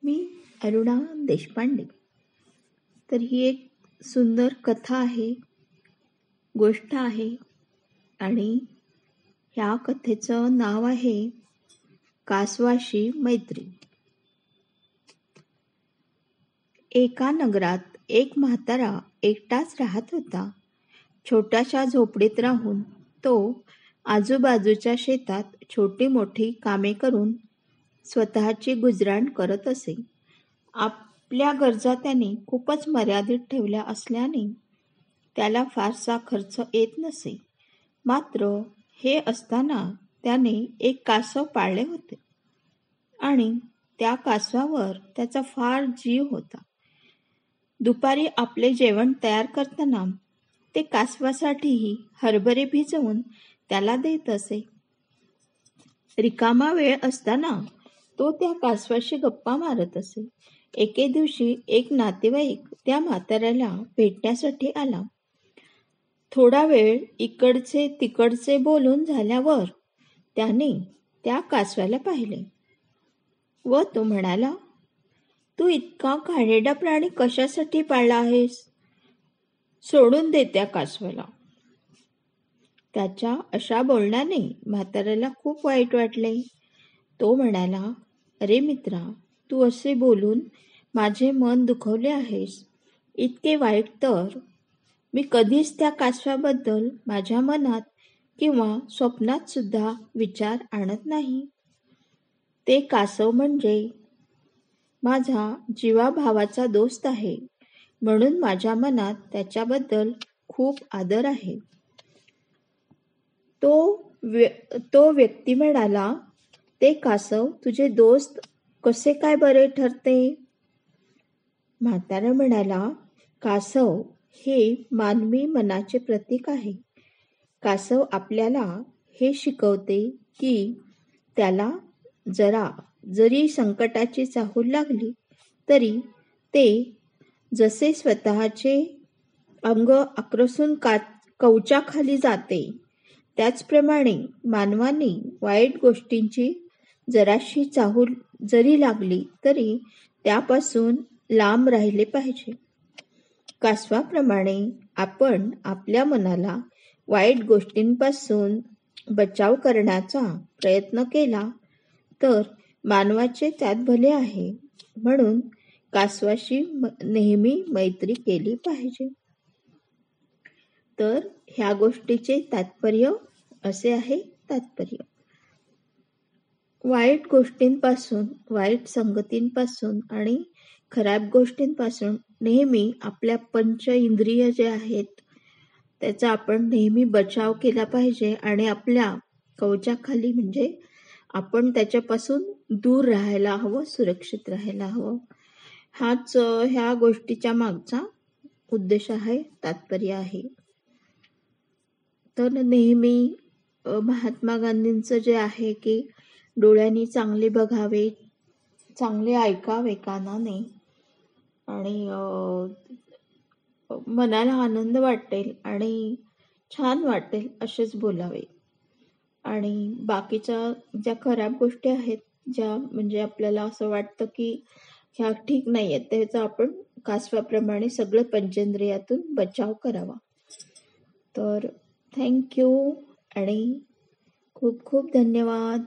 मी अरुणा देशपांडे. तर ही एक सुंदर कथा आहे, गोष्ट आहे आणि ह्या कथेचं नाव आहे कासवाशी मैत्री. एका नगरात एक म्हातारा एकटाच राहत होता. छोट्याशा झोपडीत राहून तो आजूबाजूच्या शेतात छोटी मोठी कामे करून स्वतःची गुजराण करत असे. आपल्या गरजा त्याने खूपच मर्यादित ठेवल्या असल्याने त्याला फारसा खर्च येत नसे. मात्र हे असताना त्याने एक कासव पाळले होते आणि त्या कासवावर त्याचा फार जीव होता. दुपारी आपले जेवण तयार करताना ते कासवासाठीही हरभरे भिजवून त्याला देत असे. रिकामा वेळ असताना तो त्या कासवाशी गप्पा मारत असे. एके दिवशी एक नातेवाईक त्या म्हाताऱ्याला भेटण्यासाठी आला. थोडा वेळ इकडचे तिकडचे बोलून झाल्यावर त्याने त्या कासवाला पाहिले व तो म्हणाला, "तू इतका घाणेरडा प्राणी कशासाठी पाळला आहेस? सोडून दे त्या कासवाला." त्याच्या अशा बोलण्याने म्हाताऱ्याला खूप वाईट वाटले. तो म्हणाला, "अरे मित्रा, तू असे बोलून माझे मन दुखवले आहेस. इतके वाईट तर मी कधीच त्या कासवाबद्दल माझ्या मनात किंवा स्वप्नात सुद्धा विचार आणत नाही. ते कासव म्हणजे माझा जीवाभावाचा दोस्त आहे, म्हणून माझ्या मनात त्याच्याबद्दल खूप आदर आहे." तो व्यक्ती म्हणाला, "ते कासव तुझे दोस्त कसे काय बरे ठरते?" म्हातारा म्हणाला, "कासव हे मानवी मनाचे प्रतीक आहे. कासव आपल्याला हे शिकवते की त्याला जरी संकटाची चाहूल लागली तरी ते जसे स्वतःचे अंग आक्रसून कवचाखाली जाते, त्याचप्रमाणे मानवाने वाईट गोष्टींची जराशी चाहूल जरी लागली तरी त्यापासून लांब राहिले पाहिजे. कासवाप्रमाणे आपण आपल्या मनाला वाईट गोष्टींपासून बचाव करण्याचा प्रयत्न केला तर मानवाचे त्यात भले आहे. म्हणून कासवाशी नेहमी मैत्री केली पाहिजे." तर ह्या गोष्टीचे तात्पर्य असे आहे. वाईट गोष्टींपासून, वाईट संगतींपासून आणि खराब गोष्टींपासून नेहमी आपल्या पंच इंद्रिय जे आहेत त्याचा आपण नेहमी बचाव केला पाहिजे आणि आपल्या कवचाखाली म्हणजे आपण त्याच्यापासून दूर राहायला हवं, सुरक्षित राहायला हवं. हाच ह्या गोष्टीच्या मागचा उद्देश आहे, तात्पर्य आहे. तर नेहमी महात्मा गांधींचं जे आहे की डोळ्यांनी चांगले बघावे, चांगले ऐकावे कानाने आणि मनाला आनंद वाटेल आणि छान वाटेल असेच बोलावे. आणि बाकीच्या ज्या खराब गोष्टी आहेत, ज्या म्हणजे आपल्याला असं वाटतं की ह्या ठीक नाही आहेत, त्याचा आपण कासवाप्रमाणे सगळं पंचेंद्रियातून बचाव करावा. तर थँक्यू आणि खूप खूप धन्यवाद.